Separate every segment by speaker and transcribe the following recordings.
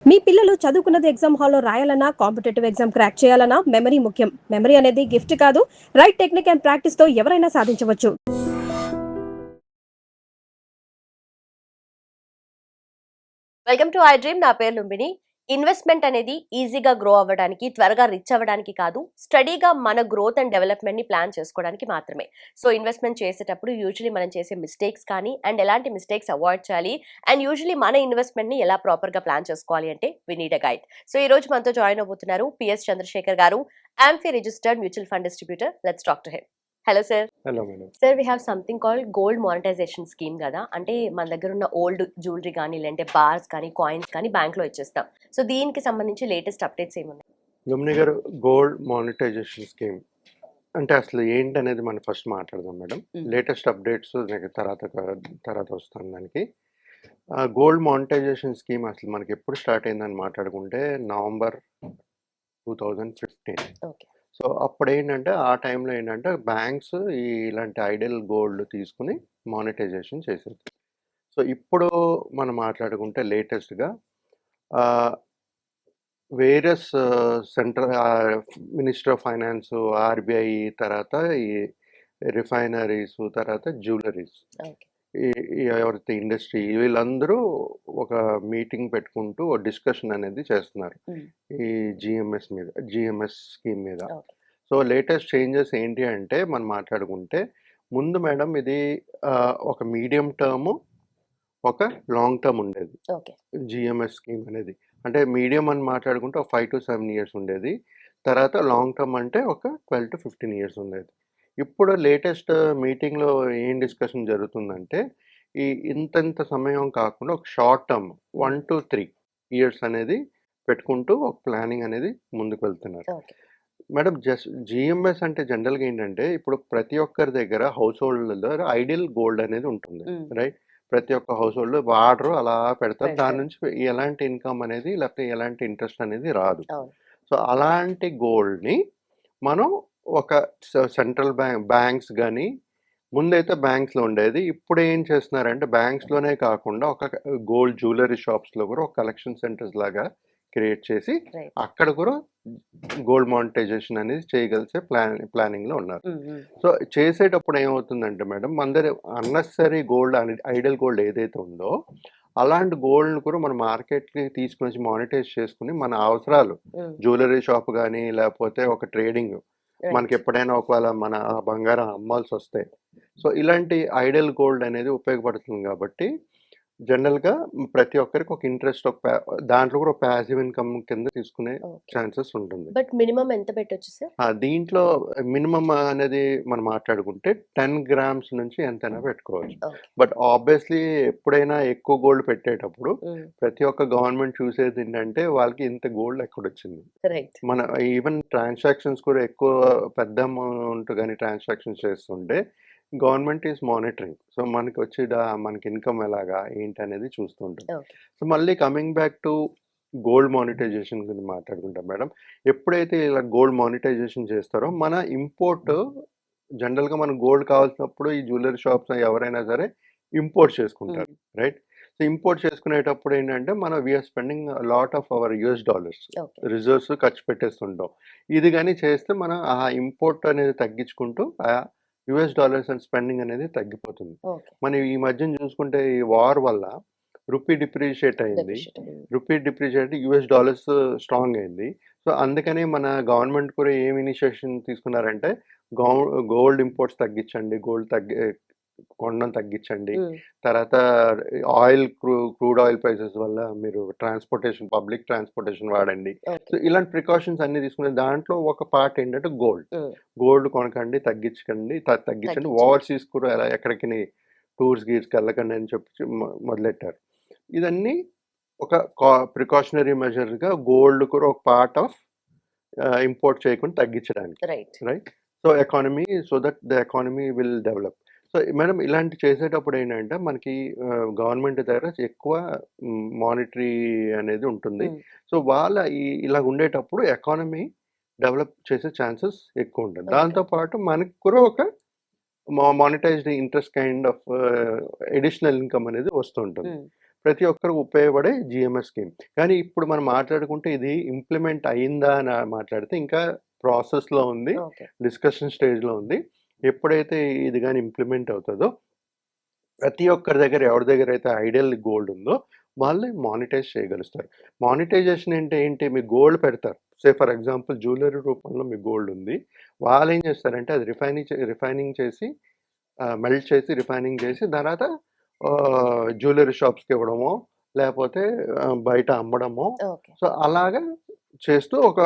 Speaker 1: మీ పిల్లలు చదువుకున్నది ఎగ్జామ్ హాల్లో రాయాలన్నా కాంపిటేటివ్ ఎగ్జామ్ క్రాక్ చేయాలన్నా మెమరీ ముఖ్యం. మెమరీ అనేది గిఫ్ట్ కాదు, రైట్ టెక్నిక్ అండ్ ప్రాక్టీస్ తో ఎవరైనా సాధించవచ్చు.
Speaker 2: Welcome to I dream. నా పేరు లుంబిని. ఇన్వెస్ట్మెంట్ అనేది ఈజీగా గ్రో అవ్వడానికి, త్వరగా రిచ్ అవ్వడానికి కాదు, స్టడీగా మన గ్రోత్ అండ్ డెవలప్మెంట్ ని ప్లాన్ చేసుకోవడానికి మాత్రమే. సో ఇన్వెస్ట్మెంట్ చేసేటప్పుడు యూజువలీ మనం చేసే మిస్టేక్స్ కానీ అండ్ ఎలాంటి మిస్టేక్స్ అవాయిడ్ చేయాలి అండ్ యూజువలీ మన ఇన్వెస్ట్మెంట్ ని ఎలా ప్రాపర్ గా ప్లాన్ చేసుకోవాలి అంటే we need a guide. So ఈ రోజు మనతో జాయిన్ అవబోతున్నారు PS Chandrasekhar garu, AMFI registered mutual fund distributor. Let's talk to him. Hello sir.
Speaker 3: Hello madam.
Speaker 2: Sir, we have something called gold monetisation scheme కదా. అంటే మన దగ్గర ఉన్న ఓల్డ్ జ్యువెలరీ కానీ లేదంటే బార్స్ కానీ కాయిన్స్ కానీ బ్యాంక్లో ఇచ్చేస్తాం. సో దీనికి సంబంధించి లేటెస్ట్ అప్డేట్స్ ఏమున్నాయి?
Speaker 3: లుంబిని గారు, గోల్డ్ మానిటైజేషన్ స్కీమ్ అంటే అసలు ఏంటి అనేది మనం ఫస్ట్ మాట్లాడదాం మేడం. లేటెస్ట్ అప్డేట్స్ నాకు తర్వాత వస్తాను దానికి. గోల్డ్ మానిటైజేషన్ స్కీమ్ అసలు మనకి ఎప్పుడు స్టార్ట్ అయిందని మాట్లాడుకుంటే నవంబర్ 2015.
Speaker 2: ఓకే.
Speaker 3: సో అప్పుడు ఏంటంటే ఆ టైంలో ఏంటంటే బ్యాంక్స్ ఇలాంటి ఐడియల్ గోల్డ్ తీసుకుని మానిటైజేషన్ చేసేది. సో ఇప్పుడు మనం మాట్లాడుకుంటే లేటెస్ట్గా various central minister of finance, RBI, తర్వాత ఈ రిఫైనరీస్, తర్వాత జ్యువెలరీస్, ఎవరైతే ఇండస్ట్రీ వీళ్ళందరూ ఒక మీటింగ్ పెట్టుకుంటూ ఒక డిస్కషన్ అనేది చేస్తున్నారు ఈ జిఎంఎస్ స్కీమ్ మీద. సో లేటెస్ట్ చేంజెస్ ఏంటి అంటే మనం మాట్లాడుకుంటే ముందు మేడం ఇది ఒక మీడియం టర్మ్, ఒక లాంగ్ టర్మ్ ఉండేది జిఎంఎస్ స్కీమ్ అనేది. అంటే మీడియం అని మాట్లాడుకుంటే ఒక 5 to 7 years ఉండేది. తర్వాత లాంగ్ టర్మ్ అంటే ఒక 12 to 15 years ఉండేది. ఇప్పుడు లేటెస్ట్ మీటింగ్లో ఏం డిస్కషన్ జరుగుతుందంటే ఇంత సమయం కాకుండా ఒక షార్ట్ టర్మ్ 1 to 3 years అనేది పెట్టుకుంటూ ఒక ప్లానింగ్ అనేది ముందుకు వెళ్తున్నారు మేడం. జిఎంఎస్ అంటే జనరల్గా ఏంటంటే ఇప్పుడు ప్రతి ఒక్కరి దగ్గర హౌస్ హోల్డ్లో ఐడియల్ గోల్డ్ అనేది ఉంటుంది, రైట్? ప్రతి ఒక్క హౌస్ హోల్డ్ వాడరు, అలా పెడతారు. దాని నుంచి ఎలాంటి ఇన్కమ్ అనేది లేకపోతే ఎలాంటి ఇంట్రెస్ట్ అనేది రాదు. సో అలాంటి గోల్డ్ని మనం ఒక సెంట్రల్ బ్యాంక్స్ కానీ, ముందైతే బ్యాంక్స్లో ఉండేది, ఇప్పుడు ఏం చేస్తున్నారంటే బ్యాంక్స్లోనే కాకుండా ఒక గోల్డ్ జ్యువెలరీ షాప్స్లో కూడా ఒక కలెక్షన్ సెంటర్స్ లాగా క్రియేట్ చేసి అక్కడ కూడా గోల్డ్ మానిటైజేషన్ అనేది చేయగలిసే ప్లానింగ్లో ఉన్నారు. సో చేసేటప్పుడు ఏమవుతుందంటే మేడం, అందరి అన్నెసరీ గోల్డ్ ఐడియల్ గోల్డ్ ఏదైతే ఉందో అలాంటి గోల్డ్ కూడా మన మార్కెట్కి తీసుకొని మానిటైజ్ చేసుకుని మన అవసరాలు, జ్యువెలరీ షాప్ కానీ లేకపోతే ఒక ట్రేడింగ్, మనకి ఎప్పుడైనా ఒకవేళ మన బంగారం అమ్మాల్సి వస్తే, సో ఇలాంటి ఐడియల్ గోల్డ్ అనేది ఉపయోగపడుతుంది. కాబట్టి జనరల్గా ప్రతి ఒక్కరికి ఒక ఇంట్రెస్ట్, దాంట్లో కూడా ఒక ప్యాసివ్ ఇన్కమ్ కింద తీసుకునే ఛాన్సెస్ ఉంటుంది.
Speaker 2: బట్ మినిమం ఎంత పెట్టొచ్చు సార్?
Speaker 3: దీంట్లో మినిమం అనేది మనం మాట్లాడుకుంటే 10 grams నుంచి ఎంతైనా పెట్టుకోవచ్చు. బట్ ఆబ్వియస్లీ ఎప్పుడైనా ఎక్కువ గోల్డ్ పెట్టేటప్పుడు ప్రతి ఒక్క గవర్నమెంట్ చూసేది ఏంటంటే వాళ్ళకి ఇంత గోల్డ్ ఎక్కడొచ్చింది. మన ఈవెన్ ట్రాన్సాక్షన్స్ కూడా ఎక్కువ పెద్ద అమౌంట్ కానీ ట్రాన్సాక్షన్స్ చేస్తుంటే గవర్నమెంట్ ఈజ్ మానిటరింగ్. సో మనకి వచ్చి మనకి ఇన్కమ్ ఎలాగా ఏంటి అనేది చూస్తుంటుంది. సో మళ్ళీ coming back to gold monetisation గురించి మాట్లాడుకుంటాం మేడం. ఎప్పుడైతే ఇలా గోల్డ్ మానిటైజేషన్ చేస్తారో మన ఇంపోర్ట్, జనరల్గా మన గోల్డ్ కావాల్సినప్పుడు ఈ జ్యువెలరీ షాప్స్ ఎవరైనా సరే ఇంపోర్ట్ చేసుకుంటారు, రైట్? సో ఇంపోర్ట్ చేసుకునేటప్పుడు ఏంటంటే మనం we are spending lot of our US dollars reserves ఖర్చు పెట్టేస్తుంటాం. ఇది కానీ చేస్తే మనం ఆ ఇంపోర్ట్ అనేది తగ్గించుకుంటూ US dollars అండ్ స్పెండింగ్ అనేది తగ్గిపోతుంది. మనం ఈ మధ్యన చూసుకుంటే ఈ వార్ వల్ల రూపీ డిప్రిషియేట్ అయింది. Rupee depreciate US dollars strong అయింది. సో అందుకని మన గవర్నమెంట్ కూడా ఏం ఇనిషియేషన్ తీసుకున్నారంటే గోల్డ్ ఇంపోర్ట్స్ తగ్గించండి, కొనడం తగ్గించండి, తర్వాత క్రూడ్ ఆయిల్ ప్రైసెస్ వల్ల మీరు పబ్లిక్ ట్రాన్స్పోర్టేషన్ వాడండి. సో ఇలాంటి ప్రికాషన్స్ అన్ని తీసుకునే దాంట్లో ఒక పార్ట్ ఏంటంటే గోల్డ్ కొనకండి, తగ్గించండి, ఓవర్సీస్ కూడా ఎక్కడికి గీర్స్కి వెళ్ళకండి అని చెప్పి మొదలెట్టారు. ఇదన్నీ ఒక ప్రికాషనరీ మెజర్గా గోల్డ్ కూడా ఒక పార్ట్ ఆఫ్ ఇంపోర్ట్ చేయకుండా తగ్గించడానికి, right? So that the economy will develop. So madam ఇలాంటి చేసేటప్పుడు ఏంటంటే మనకి గవర్నమెంట్ దగ్గర ఎక్కువ మానిటరీ అనేది ఉంటుంది. సో ఇలా ఉండేటప్పుడు ఎకానమీ డెవలప్ చేసే ఛాన్సెస్ ఎక్కువ ఉంటుంది. దాంతోపాటు మనకి కూడా ఒక monetised interest kind of additional income అనేది వస్తుంటుంది. ప్రతి ఒక్కరికి ఉపయోగపడే జిఎంఎస్ స్కీమ్. కానీ ఇప్పుడు మనం మాట్లాడుకుంటే ఇది ఇంప్లిమెంట్ అయిందా అని మాట్లాడితే ఇంకా ప్రాసెస్లో ఉంది,
Speaker 2: ఓకే.
Speaker 3: డిస్కషన్ స్టేజ్లో ఉంది. ఎప్పుడైతే ఇది కానీ ఇంప్లిమెంట్ అవుతుందో ప్రతి ఒక్కరి దగ్గర ఎవరి దగ్గర అయితే ఐడియల్ గోల్డ్ ఉందో వాళ్ళు మానిటైజ్ చేయగలుగుతారు. మానిటైజేషన్ అంటే ఏంటి, మీకు గోల్డ్ పెడతారు. సే ఫర్ ఎగ్జాంపుల్ జ్యువెలరీ రూపంలో మీకు గోల్డ్ ఉంది. వాళ్ళు ఏం చేస్తారంటే అది రిఫైనింగ్ చేసి మెల్ట్ చేసి రిఫైనింగ్ చేసి తర్వాత జ్యువెలరీ షాప్స్కి ఇవ్వడమో లేకపోతే బయట అమ్మడమో,
Speaker 2: ఓకే.
Speaker 3: సో అలాగా చేస్తూ ఒక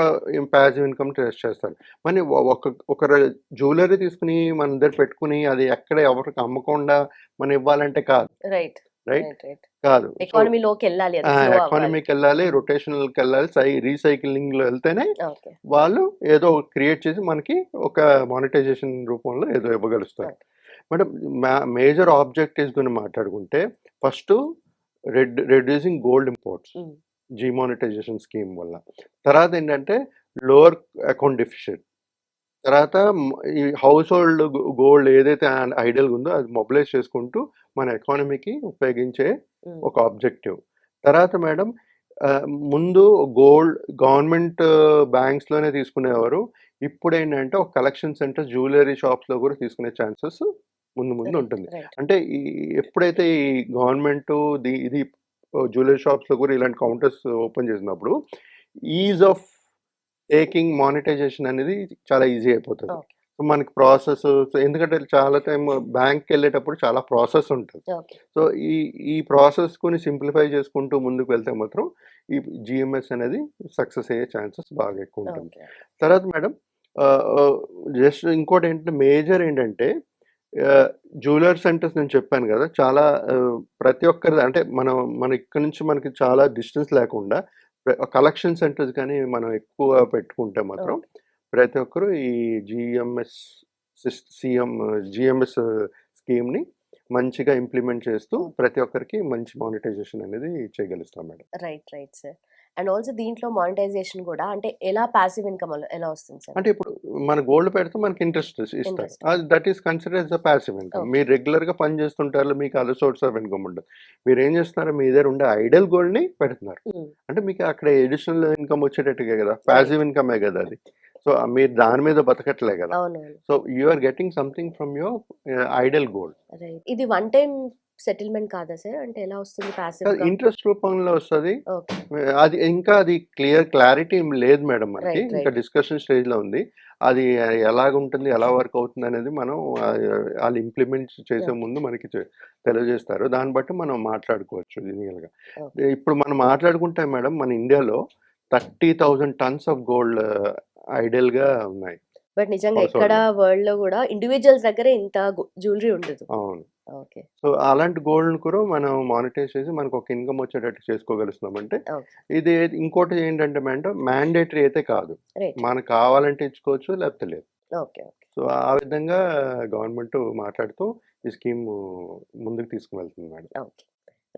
Speaker 3: ప్యాసివ్ ఇన్కమ్ ట్రేస్ చేస్తారు. మరి ఒక జ్యువెలరీ తీసుకుని మన దగ్గర పెట్టుకుని అది ఎక్కడ ఎవరికి అమ్మకుండా మనం ఇవ్వాలంటే కాదు,
Speaker 2: రైట్
Speaker 3: రైట్
Speaker 2: రైట్ రైట్
Speaker 3: కాదు. సో
Speaker 2: ఎకానమీలోకి వెళ్ళాలి, అది flow అవ్వాలి.
Speaker 3: ఎకానమీకి వెళ్ళాలి, రొటేషనల్కి వెళ్ళాలి, రీసైక్లింగ్లో వెళ్తేనే
Speaker 2: ఓకే.
Speaker 3: వాళ్ళు ఏదో క్రియేట్ చేసి మనకి ఒక మానిటైజేషన్ రూపంలో ఏదో ఇవ్వగలుగుతారు. మేడం మేజర్ ఆబ్జెక్టివ్స్ గురించి మాట్లాడుకుంటే ఫస్ట్ రెడ్యూసింగ్ గోల్డ్ ఇంపోర్ట్స్
Speaker 2: ఉమ్.
Speaker 3: డిమానిటైజేషన్ స్కీమ్ వల్ల. తర్వాత ఏంటంటే లోవర్ అకౌంట్ డెఫిషిట్. తర్వాత ఈ హౌస్ హోల్డ్ గోల్డ్ ఏదైతే ఐడియల్గా ఉందో అది మొబిలైజ్ చేసుకుంటూ మన ఎకానమీకి ఉపయోగించే
Speaker 2: ఉమ్.
Speaker 3: ఒక ఆబ్జెక్టివ్. తర్వాత మేడం ముందు గోల్డ్ గవర్నమెంట్ బ్యాంక్స్లోనే తీసుకునేవారు. ఇప్పుడు ఏంటంటే ఒక కలెక్షన్ సెంటర్ జ్యువెలరీ షాప్స్లో కూడా తీసుకునే ఛాన్సెస్ ముందు ఉంటుంది.
Speaker 2: రైట్
Speaker 3: అంటే ఎప్పుడైతే ఈ గవర్నమెంట్ ఇది జ్యువెలరీ షాప్స్లో కూడా ఇలాంటి కౌంటర్స్ ఓపెన్ చేసినప్పుడు ఈజ్ ఆఫ్ టేకింగ్ మానిటైజేషన్ అనేది చాలా ఈజీ అయిపోతుంది.
Speaker 2: ఓకే.
Speaker 3: సో మనకి ప్రాసెస్, ఎందుకంటే చాలా టైం బ్యాంక్కి వెళ్ళేటప్పుడు చాలా ప్రాసెస్ ఉంటుంది.
Speaker 2: ఓకే.
Speaker 3: సో ఈ ప్రాసెస్ని సింప్లిఫై చేసుకుంటూ ముందుకు వెళ్తే మాత్రం ఈ జిఎంఎస్ అనేది సక్సెస్ అయ్యే ఛాన్సెస్ బాగా ఎక్కువ ఉంటుంది.
Speaker 2: ఓకే.
Speaker 3: తర్వాత మేడం జస్ట్ ఇంకోటి ఏంటంటే మేజర్ ఏంటంటే జ్యువెలరీ సెంటర్స్ నేను చెప్పాను కదా, చాలా ప్రతి ఒక్కరి అంటే మన ఇక్కడ నుంచి మనకి చాలా డిస్టెన్స్ లేకుండా కలెక్షన్ సెంటర్స్ కానీ మనం ఎక్కువ పెట్టుకుంటే మాత్రం ప్రతి ఒక్కరు ఈ జిఎంఎస్ స్కీమ్ని మంచిగా ఇంప్లిమెంట్ చేస్తూ ప్రతి ఒక్కరికి మంచి మానిటైజేషన్ అనేది చేయగలుగుతాం madam.
Speaker 2: Right right sir. And also దీంట్లో మానిటైజేషన్ కూడా అంటే ఎలా పాసివ్ ఇన్కమ్ ఎలా వస్తుంది సార్?
Speaker 3: అంటే ఇప్పుడు మన గోల్డ్ పెడితే మనకి ఇంట్రెస్ట్ ఇస్తారు,
Speaker 2: Interest.
Speaker 3: అది that is consider yes the passive income.
Speaker 2: Okay.
Speaker 3: మీరు రెగ్యులర్గా పని చేస్తుంటారు, మీకు అదర్ సోర్స్ ఆఫ్ ఇన్కమ్ ఉండదు. మీరు ఏం చేస్తున్నారు, మీ దగ్గర ఉండే ఐడియల్ గోల్డ్ని పెడుతున్నారు.
Speaker 2: ఉమ్.
Speaker 3: అంటే మీకు అక్కడ ఎడిషనల్ ఇన్కమ్ వచ్చేటట్టుగా కదా, ప్యాసివ్ ఇన్కమే కదా అది. సో మీరు దాని మీద బతకట్లే కదా.
Speaker 2: అవునవును.
Speaker 3: So you are getting something from your ideal gold.
Speaker 2: Right. ఇది వన్ టైం సెటిల్మెంట్ కాదా సార్? అంటే ఎలా వస్తుంది పాసివ్?
Speaker 3: ఇంట్రెస్ట్ రూపంలో వస్తుంది.
Speaker 2: ఓకే.
Speaker 3: అది ఇంకా అది క్లారిటీ ఏం లేదు మేడం మనకి,
Speaker 2: Right,
Speaker 3: ఇంకా
Speaker 2: right.
Speaker 3: డిస్కషన్ స్టేజ్లో ఉంది. అది ఎలాగుంటుంది, ఎలా వర్క్ అవుతుంది అనేది మనం వాళ్ళు ఇంప్లిమెంట్ చేసే
Speaker 2: Okay.
Speaker 3: ముందు మనకి తెలియజేస్తారు. దాన్ని బట్టి మనం మాట్లాడుకోవచ్చు జెన్యున్గా.
Speaker 2: Okay.
Speaker 3: ఇప్పుడు మనం మాట్లాడుకుంటే మేడం మన ఇండియాలో 30,000 tons ఆఫ్ గోల్డ్ ఐడియల్గా ఉన్నాయి.
Speaker 2: బట్ నిజంగా
Speaker 3: Household
Speaker 2: ఎక్కడ
Speaker 3: లో.
Speaker 2: వరల్డ్ లో కూడా ఇండివిజువల్స్ దగ్గర ఇంత జ్యువెలరీ ఉండదు.
Speaker 3: అవును.
Speaker 2: ఓకే.
Speaker 3: సో అలాంటి గోల్డ్ని కూడా మనం మానిటైజ్ చేసి మనకు ఒక ఇన్కమ్ వచ్చేటట్టు చేసుకోగలుగుతున్నామంటే
Speaker 2: ఓకే.
Speaker 3: ఇది ఇంకోటి ఏంటంటే మేడం మ్యాండేటరీ అయితే కాదు,
Speaker 2: రైట్.
Speaker 3: మనకు కావాలంటే ఇచ్చుకోవచ్చు లేకపోతే లేదు.
Speaker 2: ఓకే. ఓకే.
Speaker 3: సో ఆ విధంగా గవర్నమెంట్ మాట్లాడుతూ ఈ స్కీమ్ ముందుకు తీసుకువెళ్తుంది madam.
Speaker 2: Okay.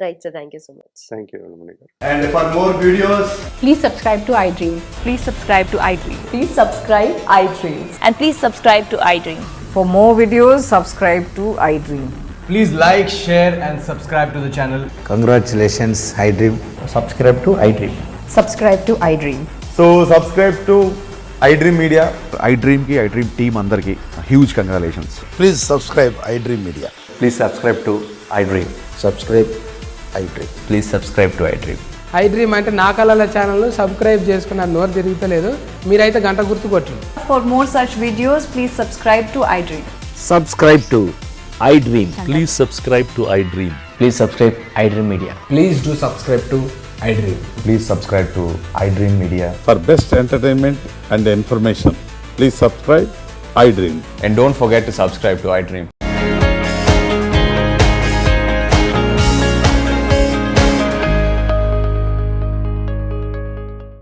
Speaker 2: Right sir. Thank you so much.
Speaker 3: Thank you Velmani గారు.
Speaker 4: And for more videos,
Speaker 5: Please subscribe to iDream. Please subscribe to iDream.
Speaker 6: Please subscribe iDream.
Speaker 5: And please subscribe to iDream.
Speaker 6: For more videos, subscribe to iDream.
Speaker 4: please like, share, and subscribe to the channel.
Speaker 7: Congratulations, iDream. Subscribe to iDream.
Speaker 6: Subscribe to iDream.
Speaker 4: So, subscribe to iDream Media.
Speaker 8: iDream team andarki huge congratulations.
Speaker 7: Please subscribe iDream Media.
Speaker 9: Please subscribe to iDream.
Speaker 7: Subscribe iDream.
Speaker 9: Please subscribe to iDream.
Speaker 10: iDream అంటే నా కళల ఛానల్ను subscribe చేసుకున్న నోరు తిరుగుతలేదు, మీరైతే గంట గుర్తు కొట్టండి.
Speaker 6: For more such videos, please subscribe to iDream.
Speaker 7: Subscribe to iDream.
Speaker 9: Please subscribe to iDream. Please subscribe iDream Media.
Speaker 4: Please do subscribe to iDream.
Speaker 9: Please subscribe to iDream Media.
Speaker 8: For best entertainment and information, please subscribe iDream.
Speaker 9: And don't forget to subscribe to iDream.